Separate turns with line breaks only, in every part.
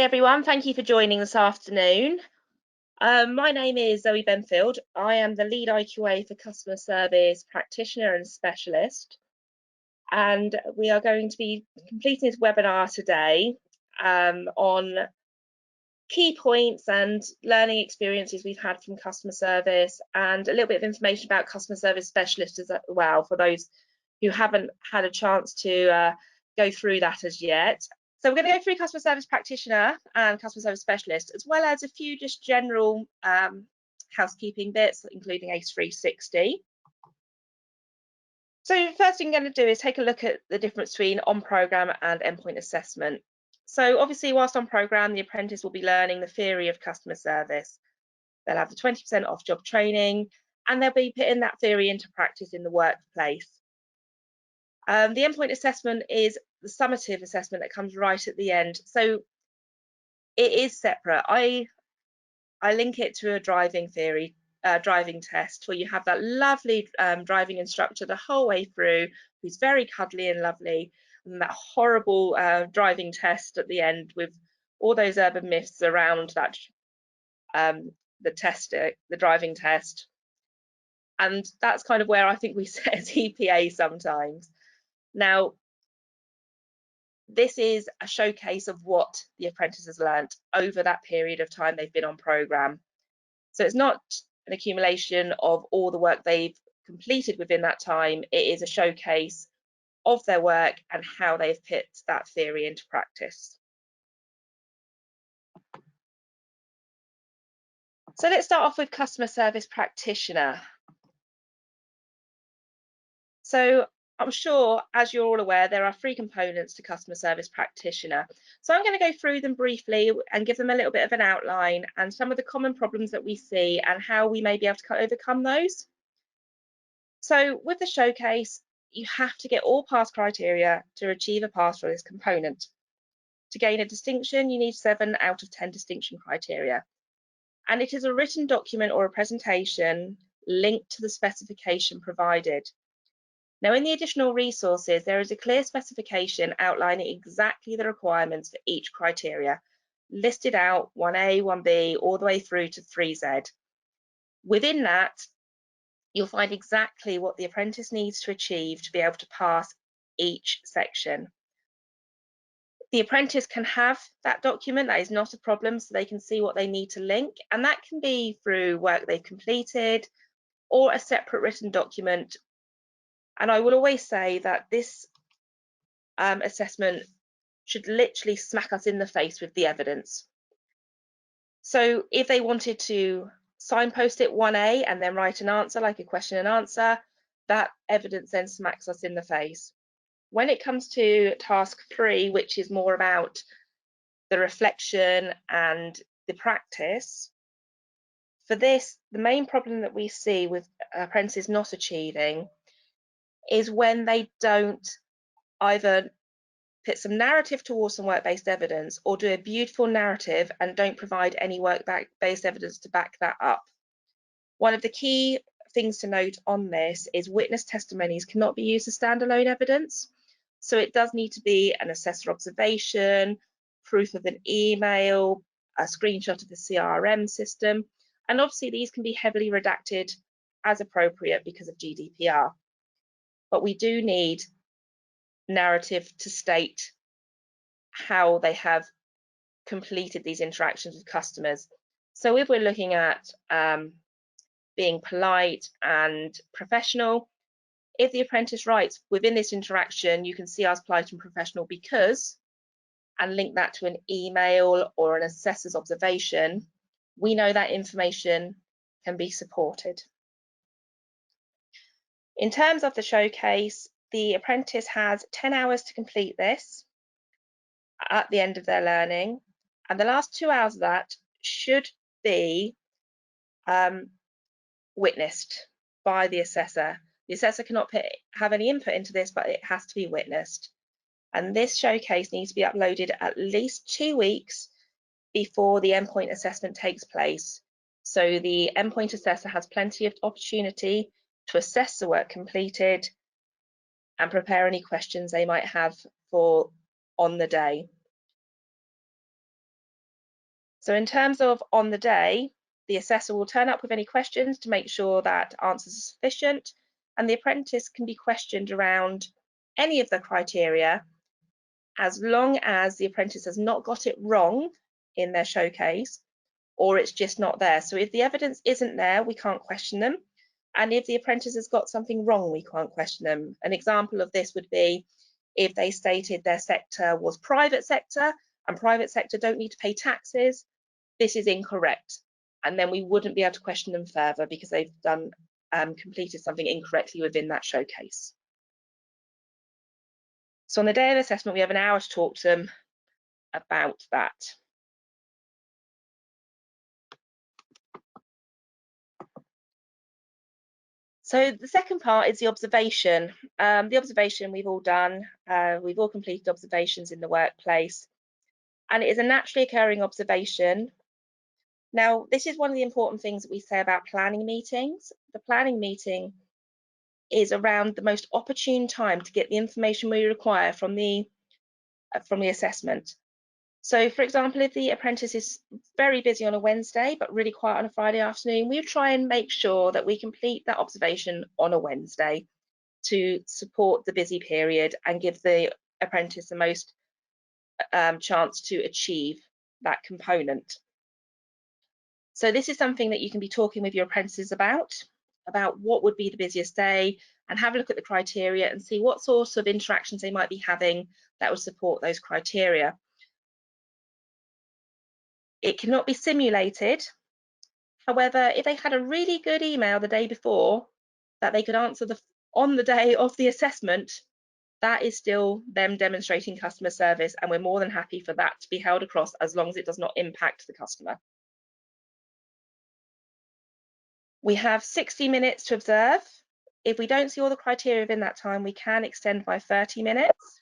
everyone, thank you for joining this afternoon. My name is Zoe Benfield. I am the lead IQA for customer service practitioner and specialist, and we are going to be completing this webinar today on key points and learning experiences we've had from customer service, and a little bit of information about customer service specialists as well for those who haven't had a chance to go through that as yet. So we're going to go through customer service practitioner and customer service specialist, as well as a few just general housekeeping bits, including ACE 360. So first thing I'm going to do is take a look at the difference between on-programme and endpoint assessment. So obviously, whilst on programme, the apprentice will be learning the theory of customer service. They'll have the 20% off-job training, and they'll be putting that theory into practice in the workplace. The endpoint assessment is the summative assessment that comes right at the end. So it is separate. I link it to a driving test where you have that lovely driving instructor the whole way through, who's very cuddly and lovely, and that horrible driving test at the end with all those urban myths around that the driving test. And that's kind of where I think we sit as EPA sometimes. Now, this is a showcase of what the apprentice has learnt over that period of time they've been on programme. So it's not an accumulation of all the work they've completed within that time. It is a showcase of their work and how they've put that theory into practice. So let's start off with customer service practitioner. So I'm sure, as you're all aware, there are 3 components to customer service practitioner. So I'm going to go through them briefly and give them a little bit of an outline and some of the common problems that we see and how we may be able to overcome those. So with the showcase, you have to get all pass criteria to achieve a pass for this component. To gain a distinction, you need 7 out of 10 distinction criteria. And it is a written document or a presentation linked to the specification provided. Now, in the additional resources, there is a clear specification outlining exactly the requirements for each criteria, listed out 1A, 1B, all the way through to 3Z. Within that, you'll find exactly what the apprentice needs to achieve to be able to pass each section. The apprentice can have that document, that is not a problem, so they can see what they need to link, and that can be through work they've completed or a separate written document. And I will always say that this assessment should literally smack us in the face with the evidence. So if they wanted to signpost it 1A and then write an answer, like a question and answer, that evidence then smacks us in the face. When it comes to task 3, which is more about the reflection and the practice, for this, the main problem that we see with apprentices not achieving is when they don't either put some narrative towards some work-based evidence or do a beautiful narrative and don't provide any work-based evidence to back that up. One of the key things to note on this is witness testimonies cannot be used as standalone evidence. So it does need to be an assessor observation, proof of an email, a screenshot of the CRM system. And obviously these can be heavily redacted as appropriate because of GDPR. But we do need narrative to state how they have completed these interactions with customers. So if we're looking at being polite and professional, if the apprentice writes within this interaction, you can see us polite and professional because, and link that to an email or an assessor's observation, we know that information can be supported. In terms of the showcase, the apprentice has 10 hours to complete this at the end of their learning, and the last 2 hours of that should be witnessed by the assessor. The assessor cannot have any input into this, but it has to be witnessed. And this showcase needs to be uploaded at least 2 weeks before the endpoint assessment takes place. So the endpoint assessor has plenty of opportunity to assess the work completed and prepare any questions they might have for on the day. So in terms of on the day, the assessor will turn up with any questions to make sure that answers are sufficient, and the apprentice can be questioned around any of the criteria as long as the apprentice has not got it wrong in their showcase or it's just not there. So if the evidence isn't there, we can't question them. And if the apprentice has got something wrong, we can't question them. An example of this would be if they stated their sector was private sector and private sector don't need to pay taxes, this is incorrect. And then we wouldn't be able to question them further because they've done completed something incorrectly within that showcase. So on the day of assessment, we have an hour to talk to them about that. So the second part is the observation. The observation we've all done. We've all completed observations in the workplace, and it is a naturally occurring observation. Now, this is one of the important things that we say about planning meetings. The planning meeting is around the most opportune time to get the information we require from the assessment. So, for example, if the apprentice is very busy on a Wednesday but really quiet on a Friday afternoon, we try and make sure that we complete that observation on a Wednesday to support the busy period and give the apprentice the most chance to achieve that component. So this is something that you can be talking with your apprentices about what would be the busiest day, and have a look at the criteria and see what sorts of interactions they might be having that would support those criteria. It cannot be simulated. However, if they had a really good email the day before that they could answer on the day of the assessment, that is still them demonstrating customer service, and we're more than happy for that to be held across as long as it does not impact the customer. We have 60 minutes to observe. If we don't see all the criteria within that time, we can extend by 30 minutes.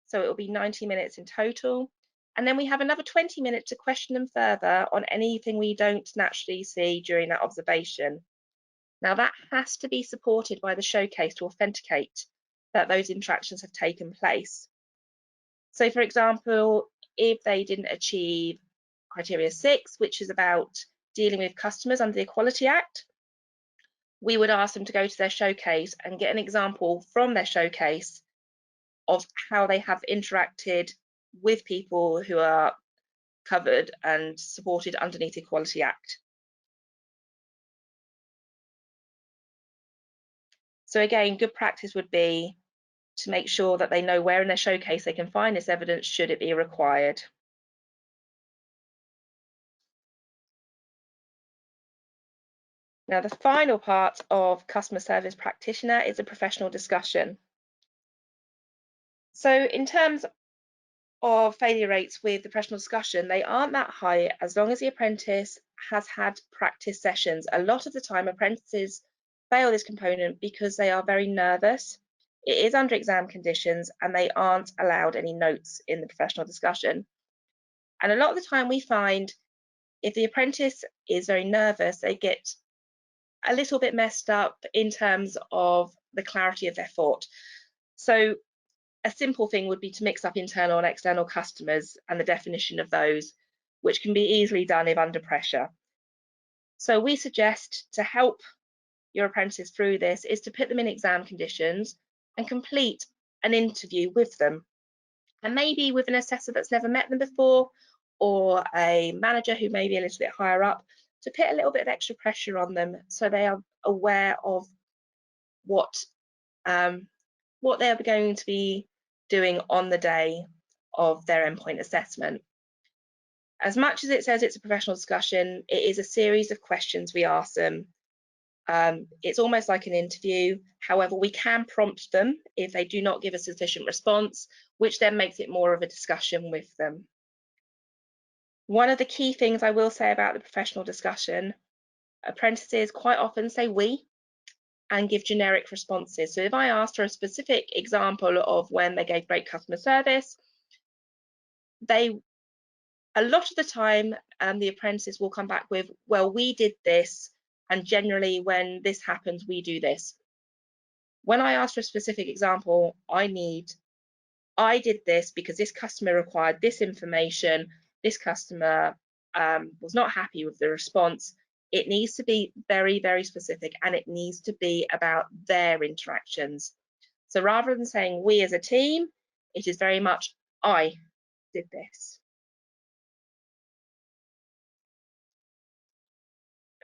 So it will be 90 minutes in total. And then we have another 20 minutes to question them further on anything we don't naturally see during that observation. Now that has to be supported by the showcase to authenticate that those interactions have taken place. So for example, if they didn't achieve criteria 6, which is about dealing with customers under the Equality Act, we would ask them to go to their showcase and get an example from their showcase of how they have interacted with people who are covered and supported underneath the Equality Act. So again, good practice would be to make sure that they know where in their showcase they can find this evidence should it be required. Now, the final part of customer service practitioner is a professional discussion. So in terms of failure rates with the professional discussion, they aren't that high as long as the apprentice has had practice sessions. A lot of the time, apprentices fail this component because they are very nervous. It is under exam conditions and they aren't allowed any notes in the professional discussion. And a lot of the time we find if the apprentice is very nervous, they get a little bit messed up in terms of the clarity of their thought. So a simple thing would be to mix up internal and external customers and the definition of those, which can be easily done if under pressure. So we suggest to help your apprentices through this is to put them in exam conditions and complete an interview with them. And maybe with an assessor that's never met them before, or a manager who may be a little bit higher up, to put a little bit of extra pressure on them so they are aware of what they're going to be doing on the day of their endpoint assessment. As much as it says it's a professional discussion, it is a series of questions we ask them. It's almost like an interview. However, we can prompt them if they do not give a sufficient response, which then makes it more of a discussion with them. One of the key things I will say about the professional discussion, apprentices quite often say we and give generic responses. So if I asked for a specific example of when they gave great customer service, a lot of the time the apprentices will come back with, well, we did this, and generally when this happens, we do this. When I ask for a specific example, I did this because this customer required this information, this customer was not happy with the response, it needs to be very, very specific, and it needs to be about their interactions. So rather than saying we as a team, it is very much I did this.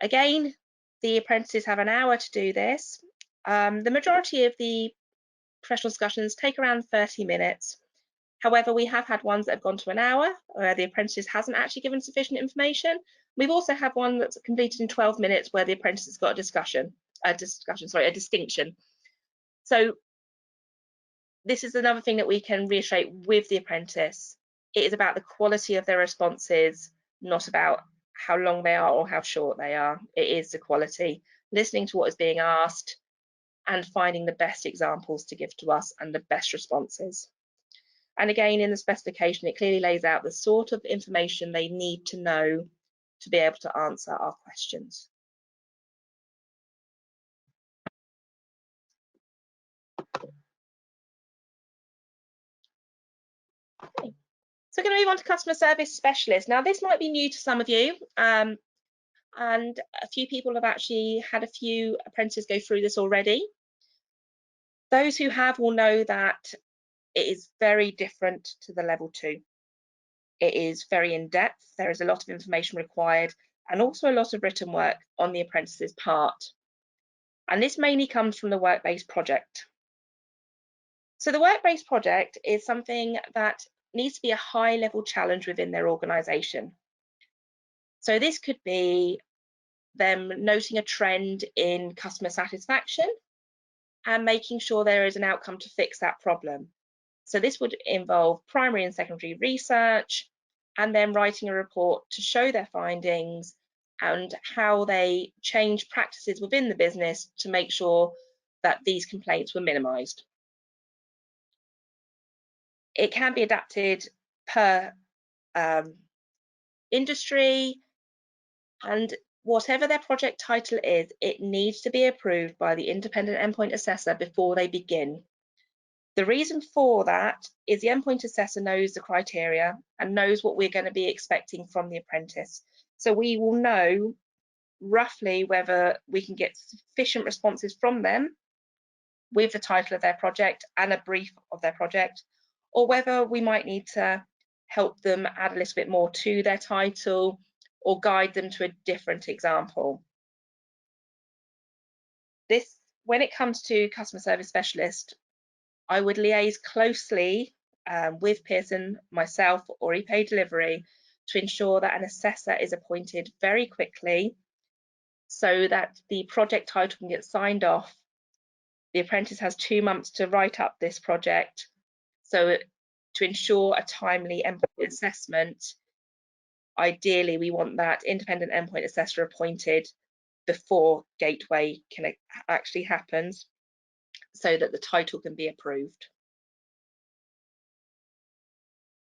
Again, the apprentices have an hour to do this. The majority of the professional discussions take around 30 minutes. However, we have had ones that have gone to an hour where the apprentice hasn't actually given sufficient information. We've also had one that's completed in 12 minutes where the apprentice has got a distinction. So this is another thing that we can reiterate with the apprentice. It is about the quality of their responses, not about how long they are or how short they are. It is the quality, listening to what is being asked and finding the best examples to give to us and the best responses. And again, in the specification, it clearly lays out the sort of information they need to know to be able to answer our questions. Okay. So we're going to move on to customer service specialist. Now, this might be new to some of you, and a few people have actually had a few apprentices go through this already. Those who have will know that it is very different to the level 2. It is very in-depth. There is a lot of information required and also a lot of written work on the apprentice's part. And this mainly comes from the work-based project. So the work-based project is something that needs to be a high-level challenge within their organisation. So this could be them noting a trend in customer satisfaction and making sure there is an outcome to fix that problem. So this would involve primary and secondary research, and then writing a report to show their findings and how they change practices within the business to make sure that these complaints were minimised. It can be adapted per industry, and whatever their project title is, it needs to be approved by the independent endpoint assessor before they begin. The reason for that is the endpoint assessor knows the criteria and knows what we're going to be expecting from the apprentice. So we will know roughly whether we can get sufficient responses from them with the title of their project and a brief of their project, or whether we might need to help them add a little bit more to their title or guide them to a different example. This, when it comes to customer service specialist, I would liaise closely with Pearson, myself, or EPA delivery to ensure that an assessor is appointed very quickly so that the project title can get signed off. The apprentice has 2 months to write up this project. So to ensure a timely endpoint assessment, ideally we want that independent endpoint assessor appointed before gateway can actually happens so that the title can be approved.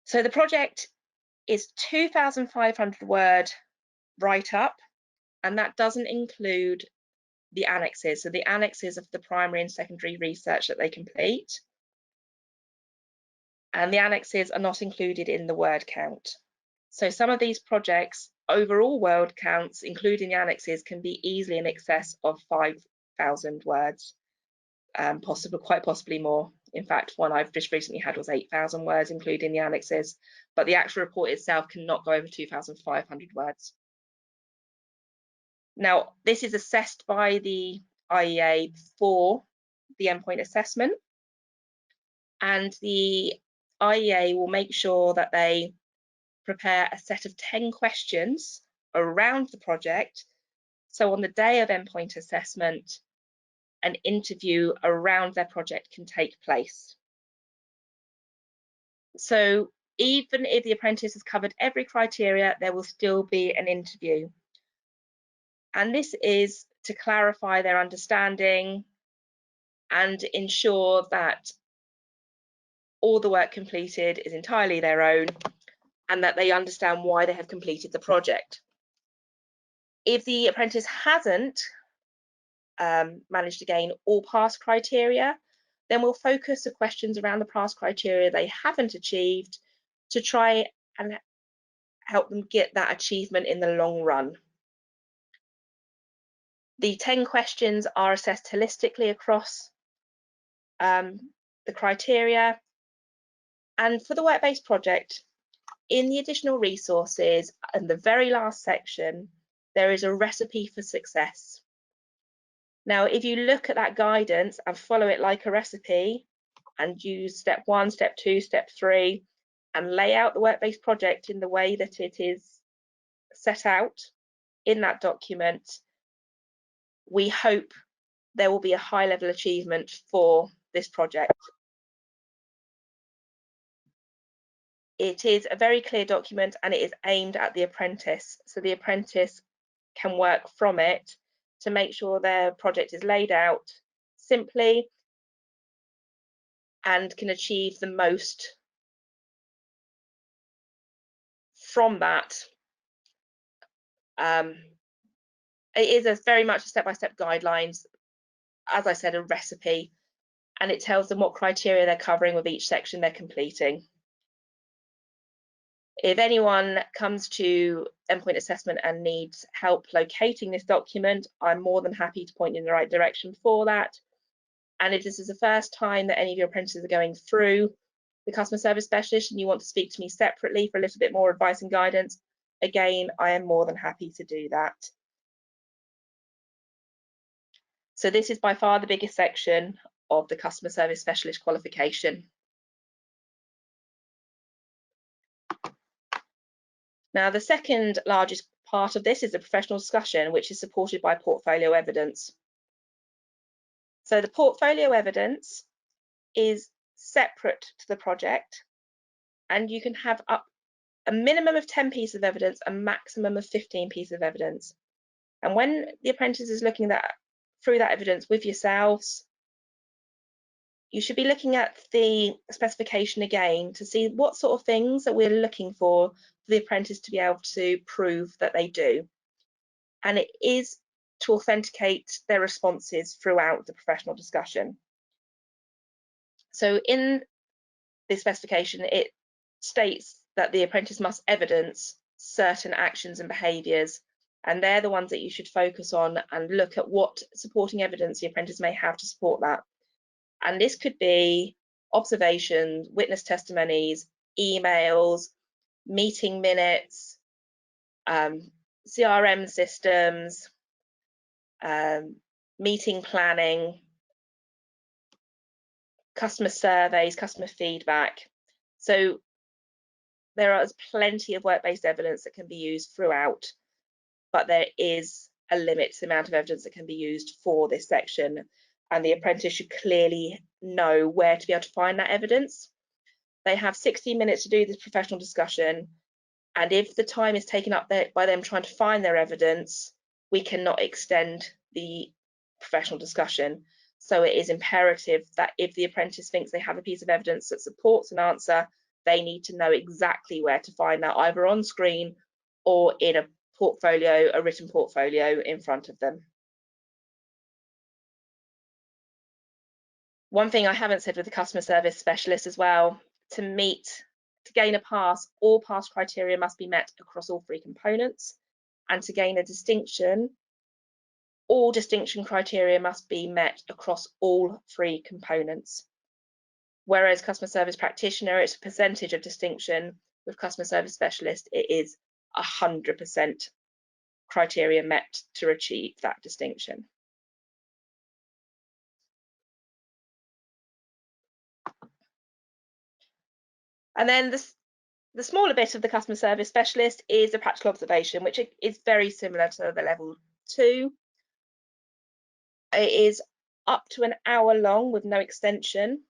So the project is 2,500 word write-up, and that doesn't include the annexes, so the annexes of the primary and secondary research that they complete. And the annexes are not included in the word count. So some of these projects, overall word counts, including the annexes, can be easily in excess of 5,000 words, quite possibly more. In fact, one I've just recently had was 8,000 words, including the annexes, but the actual report itself cannot go over 2,500 words. Now, this is assessed by the IEA for the endpoint assessment, and the IEA will make sure that they prepare a set of 10 questions around the project. So on the day of endpoint assessment, an interview around their project can take place. So even if the apprentice has covered every criteria, there will still be an interview. And this is to clarify their understanding and ensure that all the work completed is entirely their own and that they understand why they have completed the project. If the apprentice hasn't managed to gain all pass criteria, then we'll focus the questions around the pass criteria they haven't achieved to try and help them get that achievement in the long run. The 10 questions are assessed holistically across the criteria. And for the work-based project, in the additional resources and the very last section, there is a recipe for success. Now, if you look at that guidance and follow it like a recipe and use step 1, step 2, step 3, and lay out the work-based project in the way that it is set out in that document, we hope there will be a high level achievement for this project. It is a very clear document and it is aimed at the apprentice, so the apprentice can work from it to make sure their project is laid out simply and can achieve the most from that. It is very much a step-by-step guidelines, as I said, a recipe, and it tells them what criteria they're covering with each section they're completing. If anyone comes to endpoint assessment and needs help locating this document, I'm more than happy to point you in the right direction for that. And if this is the first time that any of your apprentices are going through the customer service specialist and you want to speak to me separately for a little bit more advice and guidance, again, I am more than happy to do that. So this is by far the biggest section of the customer service specialist qualification. Now, the second largest part of this is the professional discussion, which is supported by portfolio evidence. So the portfolio evidence is separate to the project, and you can have up a minimum of 10 pieces of evidence, a maximum of 15 pieces of evidence. And when the apprentice is looking through that evidence with yourselves, you should be looking at the specification again to see what sort of things that we're looking for the apprentice to be able to prove that they do. And it is to authenticate their responses throughout the professional discussion. So in this specification, it states that the apprentice must evidence certain actions and behaviours, and they're the ones that you should focus on and look at what supporting evidence the apprentice may have to support that. And this could be observations, witness testimonies, emails, meeting minutes, CRM systems, meeting planning, customer surveys, customer feedback. So there is plenty of work-based evidence that can be used throughout, but there is a limit to the amount of evidence that can be used for this section, and the apprentice should clearly know where to be able to find that evidence. They have 60 minutes to do this professional discussion, and if the time is taken up by them trying to find their evidence, we cannot extend the professional discussion. So it is imperative that if the apprentice thinks they have a piece of evidence that supports an answer, they need to know exactly where to find that, either on screen or in a portfolio, a written portfolio in front of them. One thing I haven't said with the customer service specialist as well, to gain a pass, all pass criteria must be met across all 3 components, and to gain a distinction, all distinction criteria must be met across all 3 components. Whereas customer service practitioner, it's a percentage of distinction. With customer service specialist, it is 100% criteria met to achieve that distinction. And then the smaller bit of the customer service specialist is the practical observation, which is very similar to the level 2. It is up to an hour long with no extension,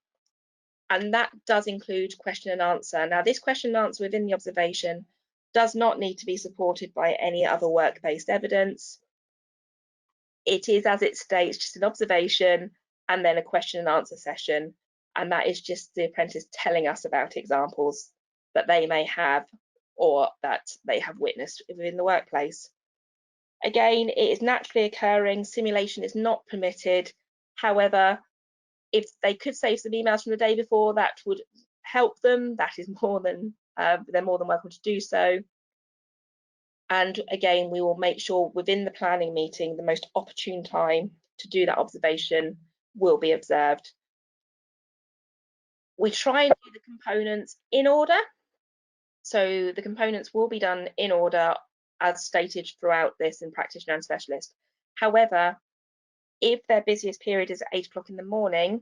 and that does include question and answer. Now, this question and answer within the observation does not need to be supported by any other work-based evidence. It is, as it states, just an observation and then a question and answer session, and that is just the apprentice telling us about examples that they may have or that they have witnessed within the workplace. Again, it is naturally occurring, simulation is not permitted. However, if they could save some emails from the day before, that would help them. That is more than they're more than welcome to do so. And again, we will make sure within the planning meeting, the most opportune time to do that observation will be observed. We try and do the components in order. So the components will be done in order as stated throughout this in practitioner and specialist. However, if their busiest period is at 8 o'clock in the morning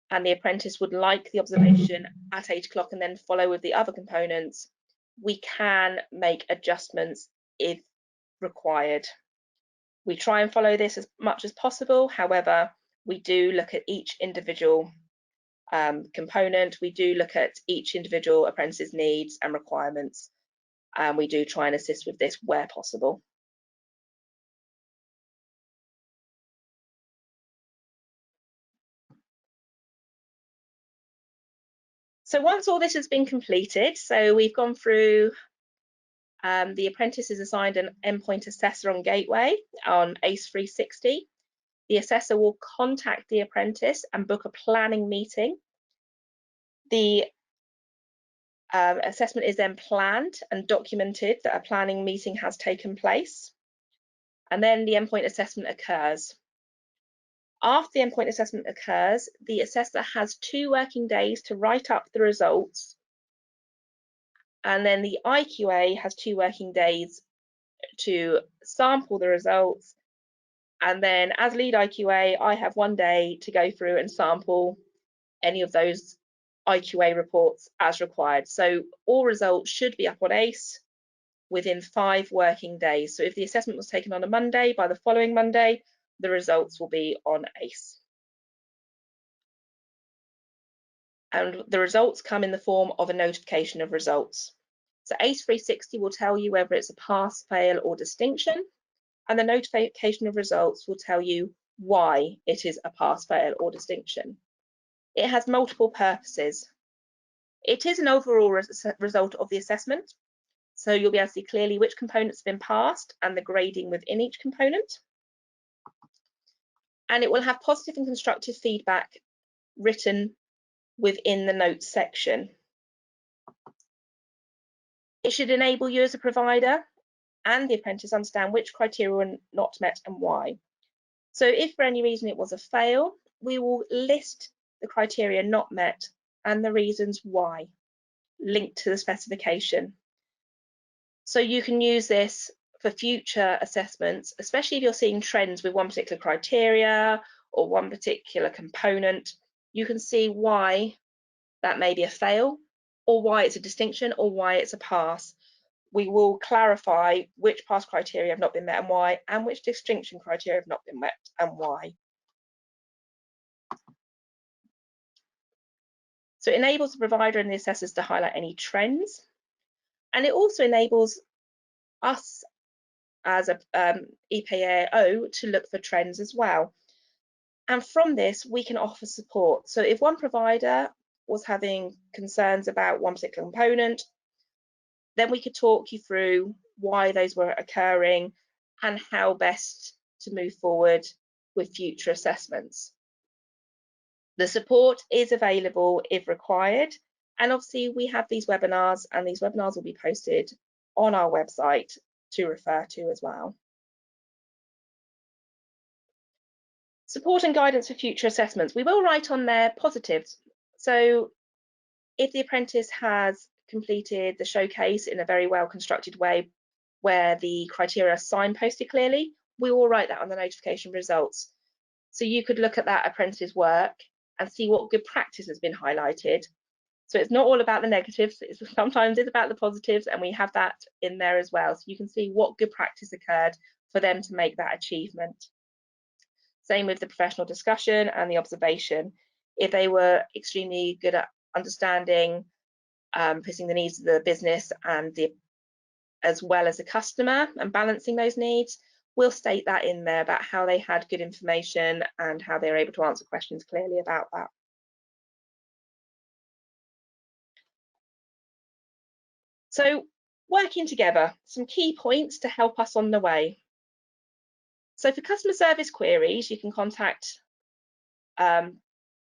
and the apprentice would like the observation at 8 o'clock and then follow with the other components, we can make adjustments if required. We try and follow this as much as possible. However, we do look at each individual component. We do look at each individual apprentice's needs and requirements, and we do try and assist with this where possible. So once all this has been completed, so we've gone through, the apprentice is assigned an endpoint assessor on Gateway on ACE 360. The assessor will contact the apprentice and book a planning meeting. The assessment is then planned and documented that a planning meeting has taken place, and then the endpoint assessment occurs. After the endpoint assessment occurs, the assessor has 2 working days to write up the results, and then the IQA has 2 working days to sample the results, and then as lead IQA, I have 1 day to go through and sample any of those IQA reports as required. So all results should be up on ACE within 5 working days. So if the assessment was taken on a Monday, by the following Monday, the results will be on ACE. And the results come in the form of a notification of results. So ACE 360 will tell you whether it's a pass, fail, or distinction, and the notification of results will tell you why it is a pass, fail, or distinction. It has multiple purposes. It is an overall result of the assessment, so you'll be able to see clearly which components have been passed and the grading within each component. And it will have positive and constructive feedback written within the notes section. It should enable you as a provider and the apprentice understand which criteria were not met and why. So if for any reason it was a fail, we will list the criteria not met and the reasons why, linked to the specification. So you can use this for future assessments, especially if you're seeing trends with one particular criteria or one particular component. You can see why that may be a fail, or why it's a distinction, or why it's a pass. We will clarify which pass criteria have not been met and why, and which distinction criteria have not been met and why. So it enables the provider and the assessors to highlight any trends, and it also enables us as a EPAO to look for trends as well. And from this, we can offer support. So if one provider was having concerns about one particular component, then we could talk you through why those were occurring and how best to move forward with future assessments. The support is available if required, and obviously we have these webinars, and these webinars will be posted on our website to refer to as well. Support and guidance for future assessments. We will write on there positives. So if the apprentice has completed the showcase in a very well constructed way where the criteria are signposted clearly, we will write that on the notification results. So you could look at that apprentice's work and see what good practice has been highlighted. So it's not all about the negatives, sometimes it's about the positives, and we have that in there as well. So you can see what good practice occurred for them to make that achievement. Same with the professional discussion and the observation. If they were extremely good at understanding, putting the needs of the business and as well as the customer and balancing those needs, we'll state that in there about how they had good information and how they were able to answer questions clearly about that. So working together, some key points to help us on the way. So for customer service queries, you can contact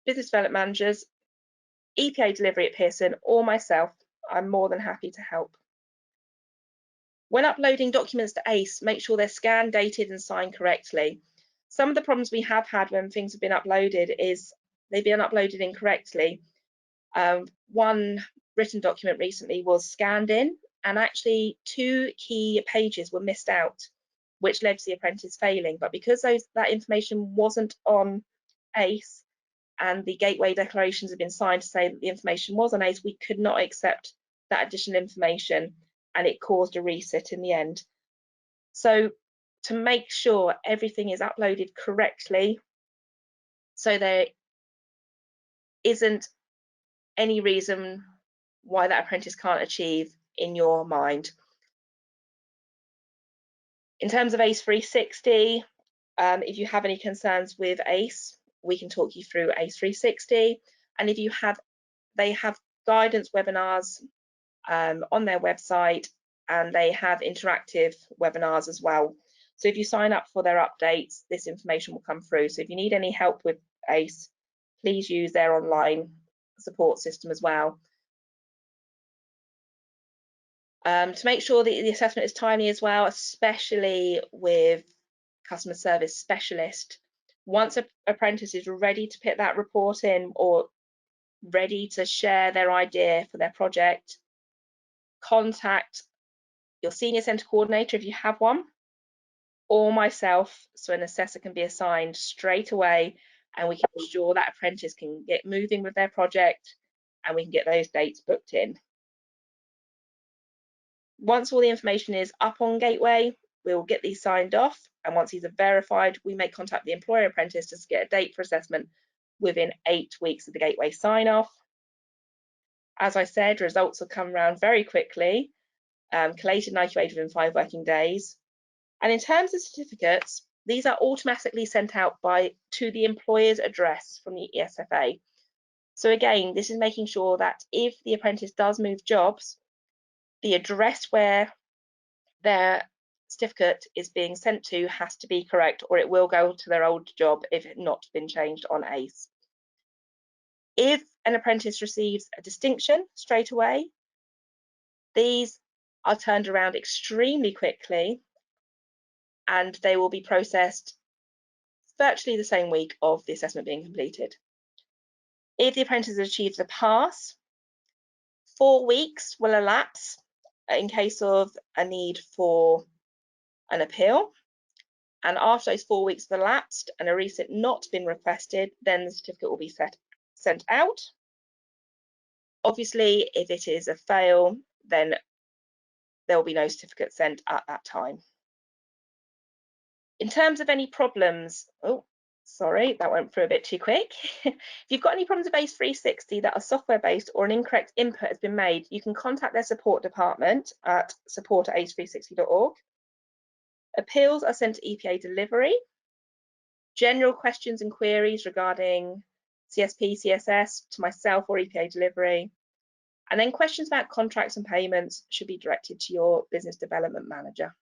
business development managers, EPA delivery at Pearson, or myself. I'm more than happy to help. When uploading documents to ACE, make sure they're scanned, dated and signed correctly. Some of the problems we have had when things have been uploaded is they've been uploaded incorrectly. One written document recently was scanned in, and actually 2 key pages were missed out, which led to the apprentice failing. But because that information wasn't on ACE and the gateway declarations have been signed to say that the information was on ACE, we could not accept that additional information, and it caused a resit in the end. So to make sure everything is uploaded correctly, so there isn't any reason why that apprentice can't achieve in your mind. In terms of ACE 360, if you have any concerns with ACE, we can talk you through ACE 360. And if you have, they have guidance webinars on their website, and they have interactive webinars as well. So if you sign up for their updates, this information will come through. So if you need any help with ACE, please use their online support system as well. To make sure that the assessment is timely as well, especially with customer service specialist. Once an apprentice is ready to put that report in or ready to share their idea for their project, contact your senior centre coordinator if you have one, or myself, so an assessor can be assigned straight away, and we can ensure that apprentice can get moving with their project and we can get those dates booked in. Once all the information is up on Gateway, we'll get these signed off, and once these are verified, we may contact the employer apprentice to get a date for assessment within 8 weeks of the Gateway sign-off. As I said, results will come around very quickly, collated and IQA'd within 5 working days. And in terms of certificates, these are automatically sent out to the employer's address from the ESFA. So again, this is making sure that if the apprentice does move jobs, the address where their certificate is being sent to has to be correct, or it will go to their old job if it not been changed on ACE. If an apprentice receives a distinction straight away, these are turned around extremely quickly, and they will be processed virtually the same week of the assessment being completed. If the apprentice achieves a pass, 4 weeks will elapse in case of a need for an appeal. And after those 4 weeks have elapsed and a resit not been requested, then the certificate will be sent out. Obviously, if it is a fail, then there will be no certificate sent at that time. In terms of any problems, oh, sorry, that went through a bit too quick. If you've got any problems with ACE 360 that are software-based or an incorrect input has been made, you can contact their support department at support@ace360.org. Appeals are sent to EPA delivery. General questions and queries regarding CSP, CSS to myself or EPA delivery. And then questions about contracts and payments should be directed to your business development manager.